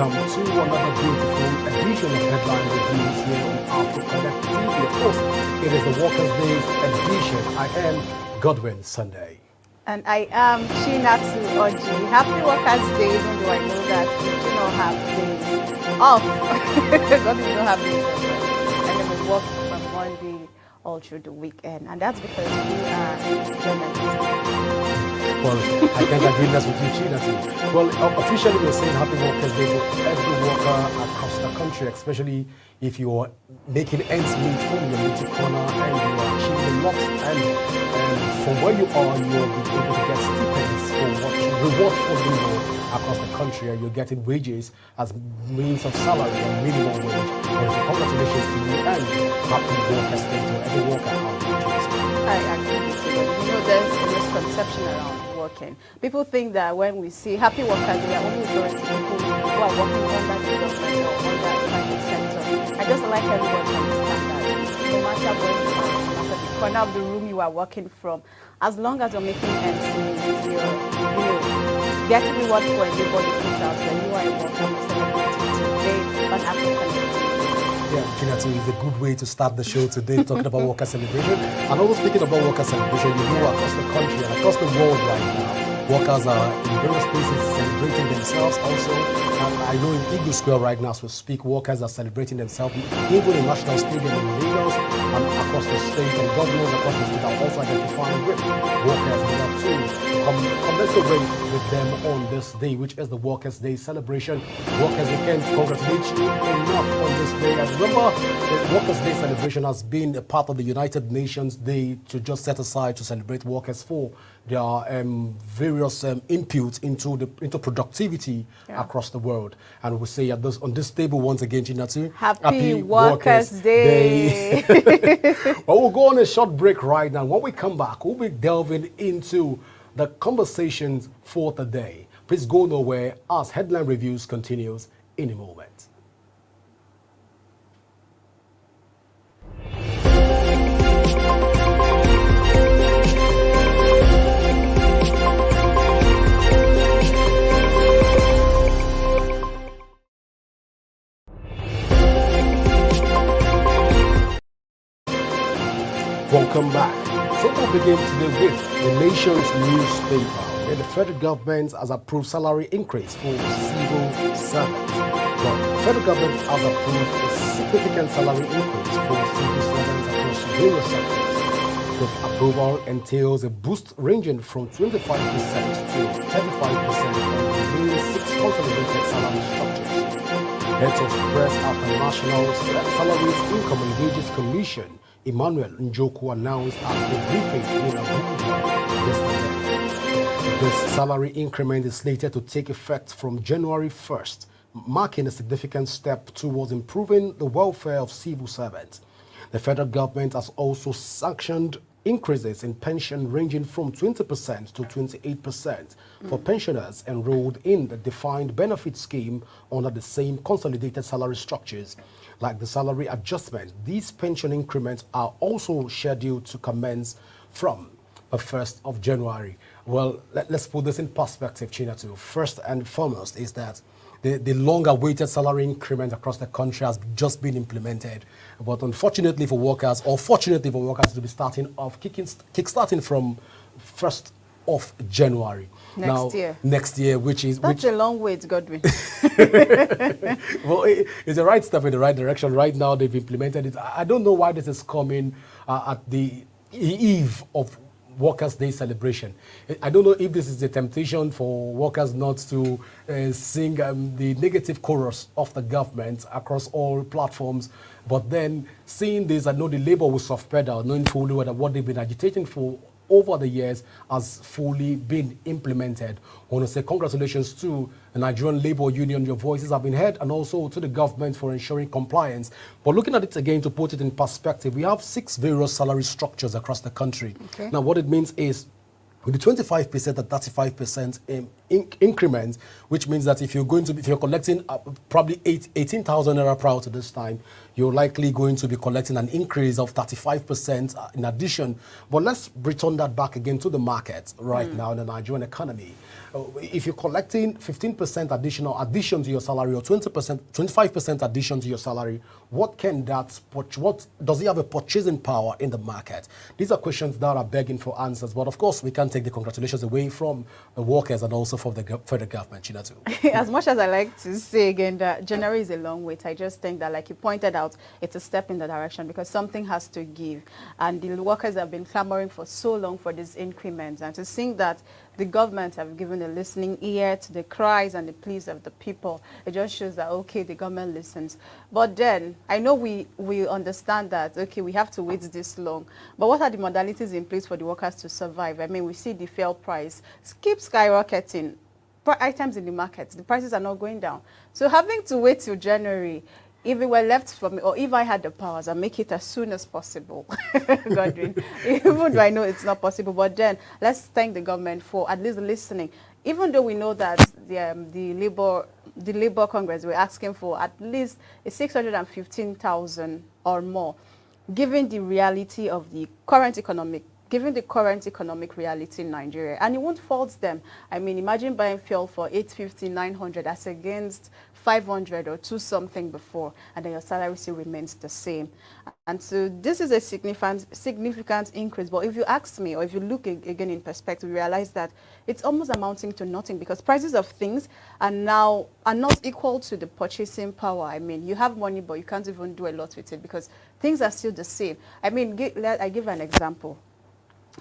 welcome to another beautiful edition of Headline Reviews here on AfroConnect TV. Of course, it is the Workers' Day edition. I am Godwin Sunday. And I am Chinatu Oji. Happy Workers' Day, even though I know that we do not have days off. God, we don't have days off. And then we work from Monday all through the weekend. And that's because we are journalists. Well, I can't agree less with you, Chinatu. Well, officially we're saying Happy Workers' Day to every worker across the country, especially if you are making ends meet from your little corner and you are achieving a lot. And from where you are, you'll be able to get stipends for what you reward for labor across the country, and you're getting wages as means of salary and minimum wage. Well, so congratulations to you and Happy Workers' Day to every worker out there. I agree with you. You know, there's a misconception around working. People think that when we say Happy Workers, we are only referring to people who are working under the government or under the private sector. I just like everyone to understand that no matter where you are, no matter the corner of the room you are working from, as long as you're making ends meet, you're getting reward for a labor you put out, then you are a worker. We're celebrating today on AfroConnect. Yeah, Chinatu, is a good way to start the show today, talking about worker celebration. And also speaking about worker celebration, you know, across the country and across the world right now, workers are in various places celebrating themselves also. And I know in Eagle Square right now, as we speak, workers are celebrating themselves, even in National Stadium in Lagos and across the state, and governors across the state are also identifying with workers in order to commensurate with them on this day, which is the Workers' Day celebration. Workers, we can't congratulate you enough on this day. And remember, the Workers' Day celebration has been a part of the United Nations Day to just set aside to celebrate workers for their various inputs into productivity across the world. And we say on this table once again, Chinatu, Happy Workers' Day. Well, we'll go on a short break right now. When we come back, we'll be delving into the conversations for the day. Please go nowhere as Headline Reviews continues in a moment. Welcome back. So we'll begin today with the nation's newspaper, where the federal government has approved salary increase for civil servants. Well, the federal government has approved a significant salary increase for civil servants across various sectors. The approval entails a boost ranging from 25% to 35% on the remaining 6 consolidated salary structures. Heads of press at the National Salaries, Income and Wages Commission, Emmanuel Njoku, announced at the briefing in Abuja yesterday. This salary increment is slated to take effect from January 1st, marking a significant step towards improving the welfare of civil servants. The federal government has also sanctioned increases in pension ranging from 20% to 28% for pensioners enrolled in the defined benefit scheme under the same consolidated salary structures. Like the salary adjustment, these pension increments are also scheduled to commence from the 1st of January. Well, let's put this in perspective, Chinatu. First and foremost is that the long-awaited salary increment across the country has just been implemented. But unfortunately for workers, or fortunately for workers, to be kickstarting from 1st of January. Next year, which is... That's a long wait, Godwin. Well, it's the right step in the right direction. Right now, they've implemented it. I don't know why this is coming at the eve of Workers' Day celebration. I don't know if this is a temptation for workers not to sing the negative chorus of the government across all platforms, but then seeing this, I know the labor will soft pedal, knowing fully whether what they've been agitating for over the years has fully been implemented. I want to say congratulations to the Nigerian Labour Union. Your voices have been heard, and also to the government for ensuring compliance. But looking at it again, to put it in perspective, we have 6 various salary structures across the country. Okay. Now, what it means is with the 25% and 35% increments, which means that if you're collecting probably 18,000 naira prior to this time, you're likely going to be collecting an increase of 35% in addition. But let's return that back again to the market right now in the Nigerian economy. If you're collecting 15% addition to your salary or 20%, 25% addition to your salary, what does it have a purchasing power in the market? These are questions that are begging for answers. But of course, we can't take the congratulations away from the workers and also from the federal government, too. As much as I like to say again that January is a long wait, I just think that, like you pointed out, it's a step in the direction because something has to give. And the workers have been clamoring for so long for these increments. And to think that the government have given a listening ear to the cries and the pleas of the people, it just shows that, okay, the government listens. But then, I know we understand that, okay, we have to wait this long. But what are the modalities in place for the workers to survive? I mean, we see the fuel price keep skyrocketing. Items in the market, the prices are not going down. So having to wait till January, if it were left for me, or if I had the powers, I'd make it as soon as possible, Godwin. Even though I know it's not possible, but then let's thank the government for at least listening. Even though we know that the Labour Congress were asking for at least 615,000 or more, given the reality of the current economic reality in Nigeria. And it won't fault them. I mean, imagine buying fuel for 850, 900 as against 500 or 2 something before, and then your salary still remains the same. And so this is a significant increase. But if you ask me, or if you look again in perspective, you realize that it's almost amounting to nothing because prices of things are not equal to the purchasing power. I mean, you have money, but you can't even do a lot with it because things are still the same. I mean, I give an example.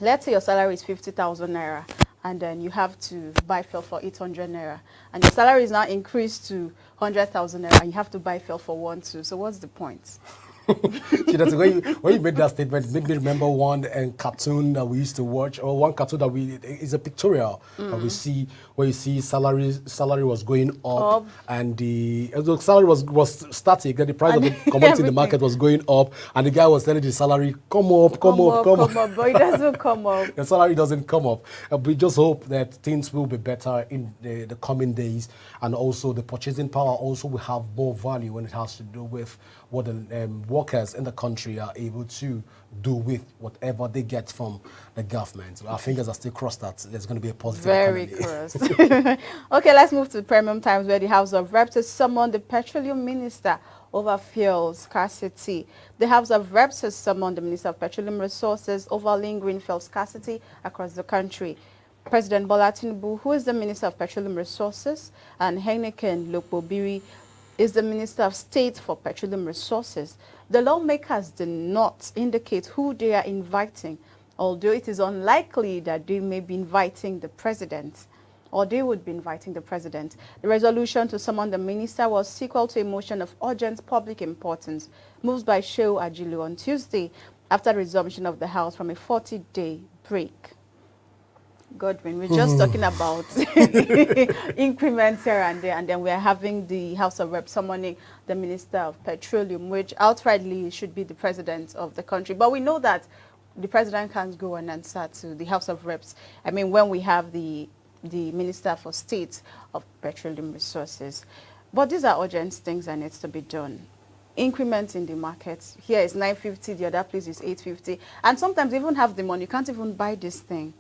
Let's say your salary is 50,000 naira and then you have to buy fuel for 800 naira and your salary is now increased to 100,000 naira and you have to buy fuel for 1,2. So what's the point? When you made that statement, it made me remember one cartoon that we used to watch, or one cartoon that is a pictorial that we see where you see salary was going up and the salary was static, and the price of the commodity in the market was going up, and the guy was telling the salary, come up, but it doesn't come up. The salary doesn't come up. We just hope that things will be better in the coming days, and also the purchasing power also will have more value when it has to do with what the workers in the country are able to do with whatever they get from the government. Our fingers are still crossed that there's going to be a positive Very economy. crossed. Okay, let's move to Premium Times, where the House of Reps has summoned the Petroleum Minister over fuel scarcity. The House of Reps has summoned the Minister of Petroleum Resources over lingering fuel scarcity across the country. President Bola Tinubu, who is the Minister of Petroleum Resources, and Heineken Lokbobiri is the Minister of State for Petroleum Resources. The lawmakers did not indicate who they are inviting, although it is unlikely that they may be inviting the president, or they would be inviting the president. The resolution to summon the minister was sequel to a motion of urgent public importance moved by Shehu Ajilu on Tuesday after the resumption of the House from a 40-day break. Godwin, we're just talking about increments here and there, and then we're having the House of Reps summoning the Minister of Petroleum, which outrightly should be the president of the country. But we know that the president can't go and answer to the House of Reps. I mean, when we have the Minister for State of Petroleum Resources. But these are urgent things that needs to be done. Increments in the market. Here is 950, the other place is 850. And sometimes you even have the money, you can't even buy this thing.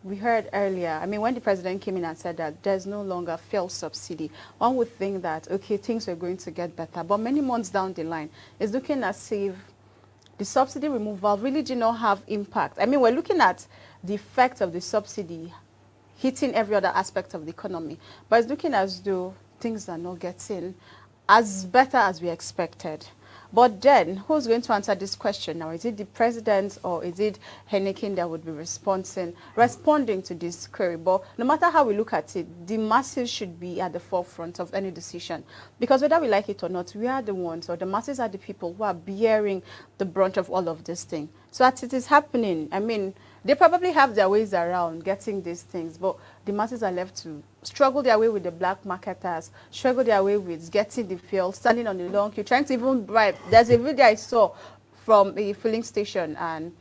We heard earlier, I mean, when the president came in and said that there's no longer fuel subsidy, one would think that, okay, things were going to get better. But many months down the line, it's looking as if the subsidy removal really did not have impact. I mean, we're looking at the effect of the subsidy hitting every other aspect of the economy. But it's looking as though things are not getting as better as we expected. But then, who's going to answer this question now? Is it the president or is it Heineken that would be responding to this query? But no matter how we look at it, the masses should be at the forefront of any decision. Because whether we like it or not, we are the ones, or the masses are the people who are bearing the brunt of all of this thing. So as it is happening, I mean, they probably have their ways around getting these things, but the masses are left to struggle their way with the black marketers, struggle their way with getting the fuel, standing on the long queue, trying to even bribe. There's a video I saw from a filling station, and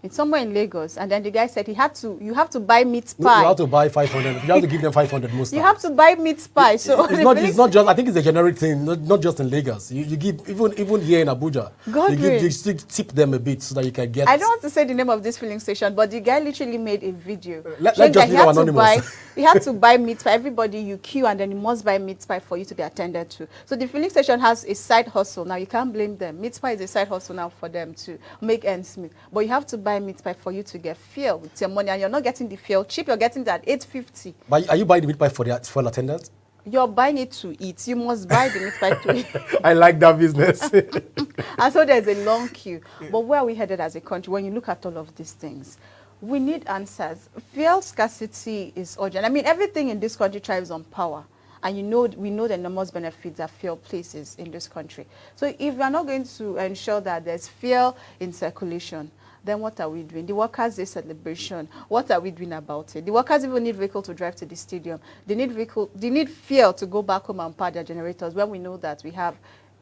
It's somewhere in Lagos, and then the guy said you have to buy meat You pie. have to buy 500. You have to give them 500 most You times. have to buy meat pie. So It's not just. I think it's a generic thing, not just in Lagos. You give even here in Abuja. You still tip them a bit so that you can get. I don't want to say the name of this filling station, but the guy literally made a video. Let's just leave our anonymous. You have to buy meat pie. Everybody you queue, and then you must buy meat pie for you to be attended to. So the filling station has a side hustle. Now you can't blame them. Meat pie is a side hustle now for them to make ends meet. But you have to buy meat pie for you to get fuel with your money, and you're not getting the fuel cheap. You're getting that 850. But are you buying the meat pie for the fuel attendants? You're buying it to eat. You must buy the meat pie to eat. I like that business. And so there's a long queue. But where are we headed as a country? When you look at all of these things, we need answers. Fuel scarcity is urgent. I mean, everything in this country thrives on power. And we know the enormous benefits that fuel places in this country. So if we are not going to ensure that there's fuel in circulation, then what are we doing? The Workers' Day celebration, what are we doing about it? The workers even need vehicle to drive to the stadium. They need fuel to go back home and power their generators, when we know that we have,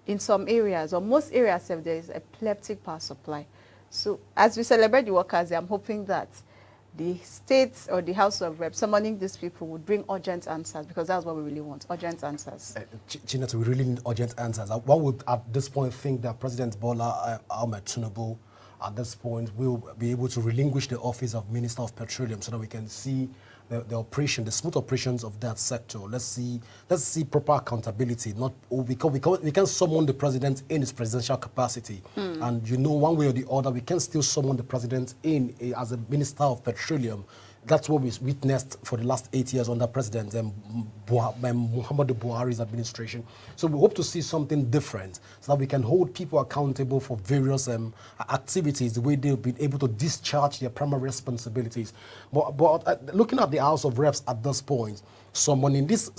in some areas, or most areas, there is epileptic power supply. So as we celebrate the Workers' Day, I'm hoping that the state or the House of Reps summoning these people would bring urgent answers, because that's what we really want, urgent answers. Chinatu, we really need urgent answers. One would, at this point, think that President Bola Ahmed Tinubu, at this point, will be able to relinquish the office of Minister of Petroleum so that we can see the operation, the smooth operations of that sector. Let's see proper accountability. Not we can summon the president in his presidential capacity, and one way or the other, we can still summon the president in as a Minister of Petroleum. That's what we witnessed for the last 8 years under President Muhammadu Buhari's administration. So we hope to see something different so that we can hold people accountable for various activities, the way they've been able to discharge their primary responsibilities. But looking at the House of Reps at this point, someone in this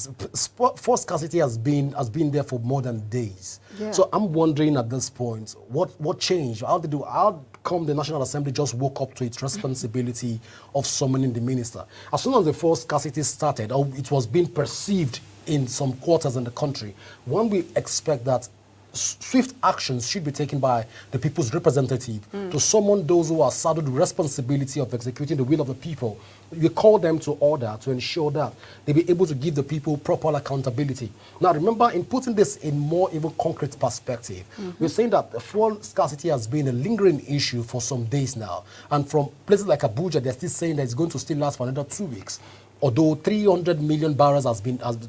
force scarcity has been there for more than days. Yeah. So I'm wondering at this point, what changed? How come the National Assembly just woke up to its responsibility of summoning the minister? As soon as the force scarcity started, or it was being perceived in some quarters in the country, one we expect that swift actions should be taken by the people's representative to summon those who are saddled with the responsibility of executing the will of the people. We call them to order to ensure that they be able to give the people proper accountability. Now, remember, in putting this in more even concrete perspective, we're saying that the fuel scarcity has been a lingering issue for some days now. And from places like Abuja, they're still saying that it's going to still last for another 2 weeks. Although 300 million barrels has been brought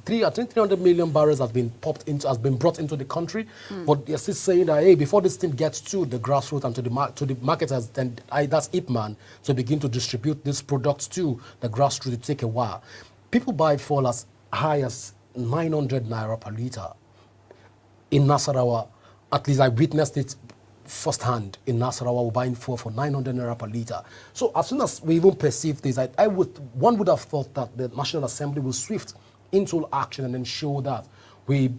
into the country, but they're still saying that, hey, before this thing gets to the grassroots and to the marketers, then that's Ipman to begin to distribute these products to the grassroots. It take a while. People buy fuel as high as 900 naira per liter. In Nasarawa, at least I witnessed it firsthand. In Nasarawa, we're buying fuel for 900 naira per liter. So as soon as we even perceive this, one would have thought that the National Assembly will swift into action and ensure that we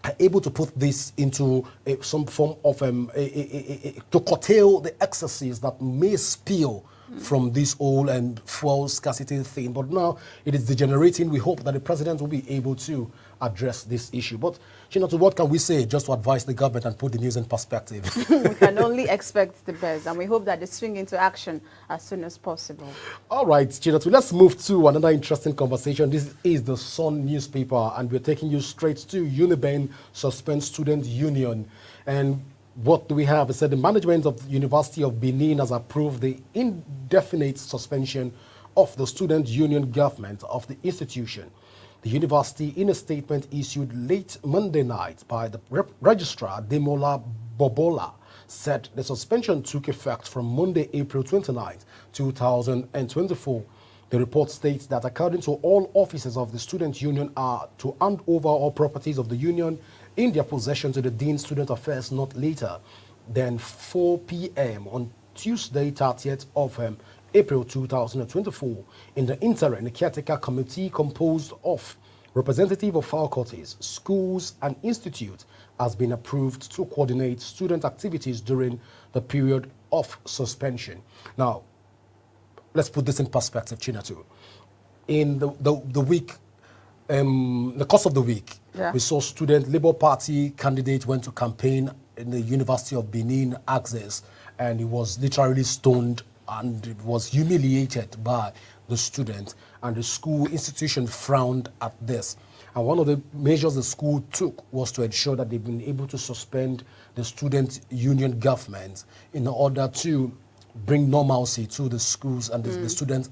are able to put this into some form of to curtail the excesses that may spill from this whole fuel scarcity thing. But now it is degenerating. We hope that the president will be able to address this issue. But Chinatu, what can we say just to advise the government and put the news in perspective? We can only expect the best, and we hope that they swing into action as soon as possible. All right, Chinatu, let's move to another interesting conversation. This is the Sun newspaper, and we're taking you straight to Uniben Suspend Student Union. And what do we have? It said the management of the University of Benin has approved the indefinite suspension of the student union government of the institution. The university, in a statement issued late Monday night by the registrar, Demola Bobola, said the suspension took effect from Monday, April 29, 2024. The report states that according to all officers of the student union are to hand over all properties of the union in their possession to the Dean Student Affairs not later than 4 p.m. on Tuesday, 30th of April 2024. In the interim, the caretaker committee composed of representatives of faculties, schools, and institutes has been approved to coordinate student activities during the period of suspension. Now, let's put this in perspective, Chinatu. In the week, the course of the week, we saw student Labour Party candidate went to campaign in the University of Benin, Access, and he was literally stoned and was humiliated by the student, and the school institution frowned at this. And one of the measures the school took was to ensure that they've been able to suspend the student union government in order to bring normalcy to the schools and the student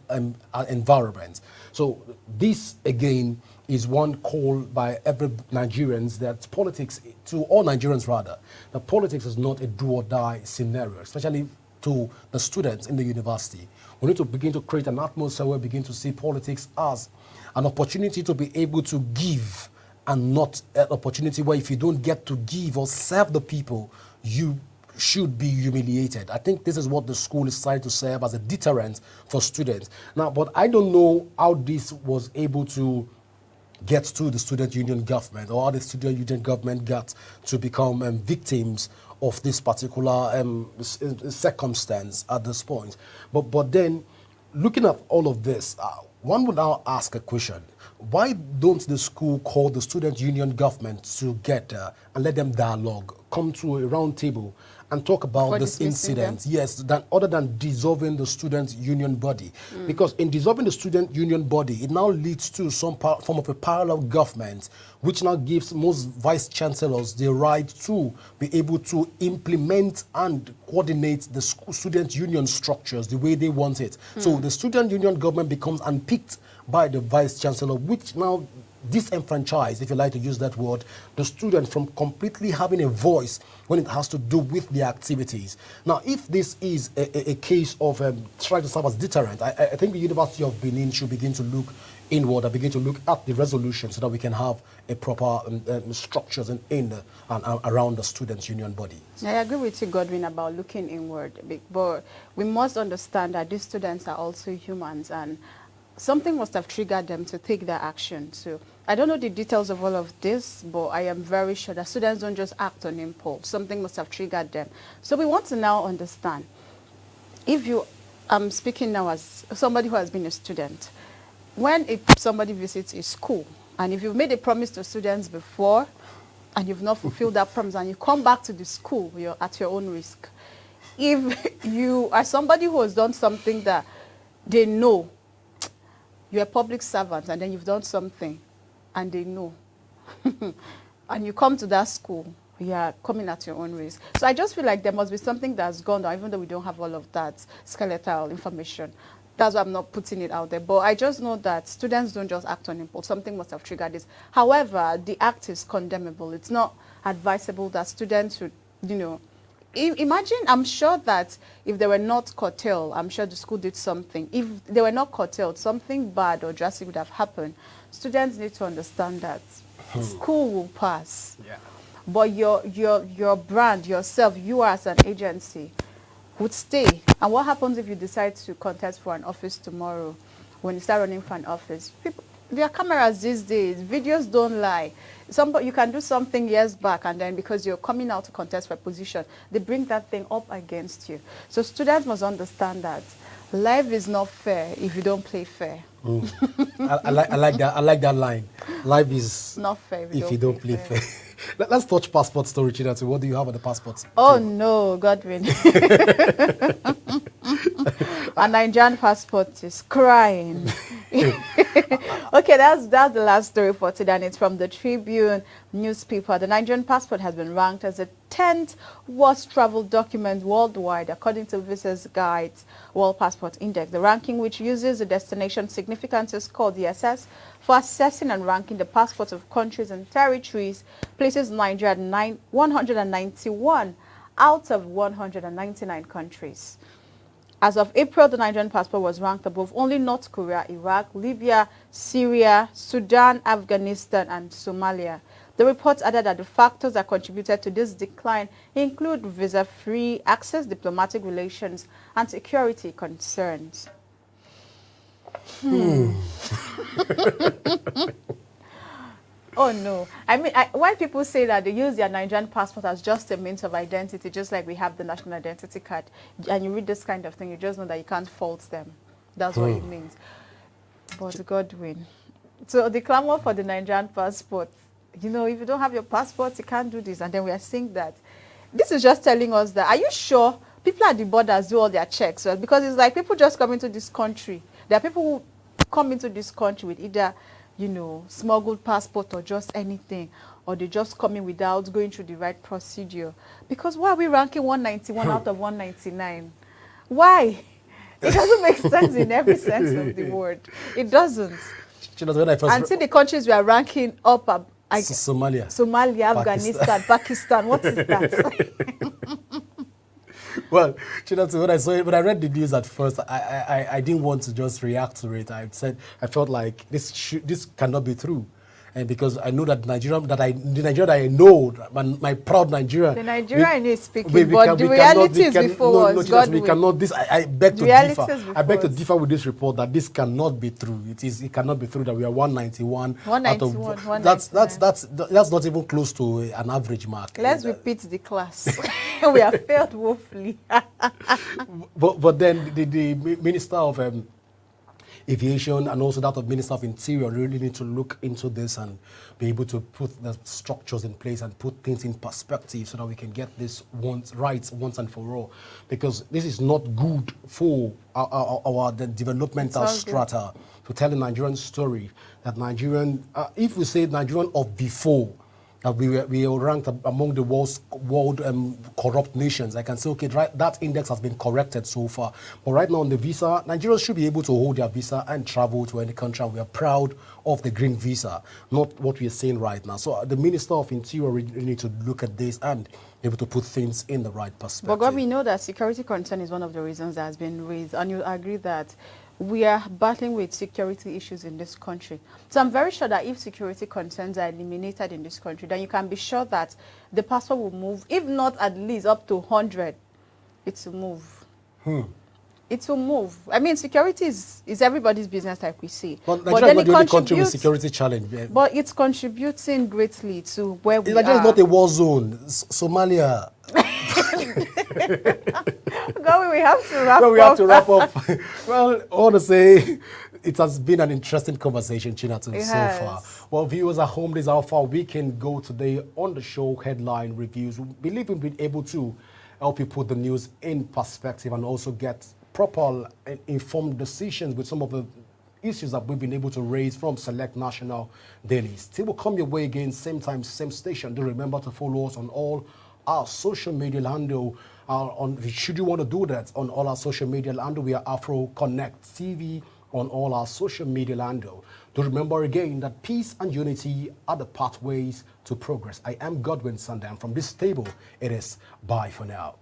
environment. So this, again, is one call by every Nigerians that politics, to all Nigerians rather, that politics is not a do or die scenario, especially to the students in the university. We need to begin to create an atmosphere where we begin to see politics as an opportunity to be able to give, and not an opportunity where if you don't get to give or serve the people, you should be humiliated. I think this is what the school is trying to serve as a deterrent for students. Now, but I don't know how this was able to get to the student union government, or how the student union government got to become victims of this particular circumstance at this point. But then, looking at all of this, one would now ask a question. Why don't the school call the student union government together and let them dialogue, come to a round table and talk about this incident? Yes, other than dissolving the student union body. Because in dissolving the student union body, it now leads to some form of a parallel government, which now gives most vice chancellors the right to be able to implement and coordinate the student union structures the way they want it. So the student union government becomes unpicked by the vice chancellor, which now disenfranchise, if you like to use that word, the student from completely having a voice when it has to do with their activities. Now, if this is a case of trying to serve as deterrent, I think the University of Benin should begin to look inward and begin to look at the resolution so that we can have a proper structures in and around the students' union body. I agree with you, Godwin, about looking inward, but we must understand that these students are also humans, and something must have triggered them to take that action. So I don't know the details of all of this, but I am very sure that students don't just act on impulse. Something must have triggered them. So we want to now understand, if you, I'm speaking now as somebody who has been a student, when somebody visits a school, and if you've made a promise to students before, and you've not fulfilled that promise, and you come back to the school, you're at your own risk. If you are somebody who has done something that they know, you're a public servant, and then you've done something, and they know, and you come to that school, you are coming at your own risk. So I just feel like there must be something that's gone down, even though we don't have all of that skeletal information. That's why I'm not putting it out there. But I just know that students don't just act on impulse. Something must have triggered this. However, the act is condemnable. It's not advisable that students should, imagine, I'm sure that if they were not curtailed, I'm sure the school did something. If they were not curtailed, something bad or drastic would have happened. Students need to understand that school will pass. Yeah. But your brand, yourself, you as an agency would stay. And what happens if you decide to contest for an office tomorrow? When you start running for an office, there are cameras these days. Videos don't lie. You can do something years back, and then because you're coming out to contest for a position, they bring that thing up against you. So students must understand that life is not fair if you don't play fair. I like that. I like that line. Life is not fair if you don't play fair. Let's touch passport story, Chinatu. What do you have on the passports? Oh no, Godwin. A Nigerian passport is crying. Okay, that's the last story for today, and it's from the Tribune newspaper. The Nigerian passport has been ranked as the 10th worst travel document worldwide, according to Visas Guide's World Passport Index. The ranking, which uses the Destination Significance Score, DSS, for assessing and ranking the passports of countries and territories, places Nigeria at 191 out of 199 countries. As of April, the Nigerian passport was ranked above only North Korea, Iraq, Libya, Syria, Sudan, Afghanistan, and Somalia. The report added that the factors that contributed to this decline include visa-free access, diplomatic relations, and security concerns. Oh no. I mean, when people say that they use their Nigerian passport as just a means of identity, just like we have the national identity card, and you read this kind of thing, you just know that you can't fault them. That's what it means. But Godwin. So the clamor for the Nigerian passport, if you don't have your passport, you can't do this. And then we are seeing that. This is just telling us that, are you sure people at the borders do all their checks, right? Because it's like people just come into this country. There are people who come into this country with either, you know, smuggled passport or just anything, or they just come in without going through the right procedure. Because why are we ranking 191 out of 199? Why? It doesn't make sense in every sense of the word. It doesn't. When I first Until the countries we are ranking up, Somalia, Afghanistan, Pakistan. What is that? Well, when I read the news at first, I didn't want to just react to it. I felt like this cannot be true. And because I know that the Nigeria that I know, my proud Nigeria. The Nigeria I know is speaking, but the reality is before us. God we cannot. This I beg to differ. I beg to differ with this report that this cannot be true. It cannot be true that we are 191. 191. That's not even close to an average mark. Let's repeat the class. We have failed woefully. but then the Minister of Aviation and also that of Minister of Interior really need to look into this and be able to put the structures in place and put things in perspective so that we can get this right once and for all. Because this is not good for the developmental strata to tell the Nigerian story that Nigerian, if we say Nigerian of before, that we are ranked among the world corrupt nations. I can say, okay, right, that index has been corrected so far. But right now on the visa, Nigerians should be able to hold their visa and travel to any country. And we are proud of the green visa, not what we are saying right now. So the Minister of Interior really need to look at this and be able to put things in the right perspective. But God, we know that security concern is one of the reasons that has been raised. And you agree that we are battling with security issues in this country. So I'm very sure that if security concerns are eliminated in this country, then you can be sure that the passport will move, if not at least up to 100, it will move. It will move. I mean, security is everybody's business, like we see. But Nigeria is not the only country with security challenge. But it's contributing greatly to where we are. Nigeria is not a war zone. Somalia. God, we have to wrap up. We have to wrap up. Well, I want to say it has been an interesting conversation, Chinatu, so far. Well, viewers at home, this is how far we can go today on the show Headline Reviews. We believe we've been able to help you put the news in perspective and also get proper and informed decisions with some of the issues that we've been able to raise from select national dailies. Till we'll come your way again, same time, same station. Do remember to follow us on all our social media handle. Should you want to do that, on all our social media handle, we are Afro Connect TV on all our social media handle. Do remember again that peace and unity are the pathways to progress. I am Godwin Sunday, and from this table, it is bye for now.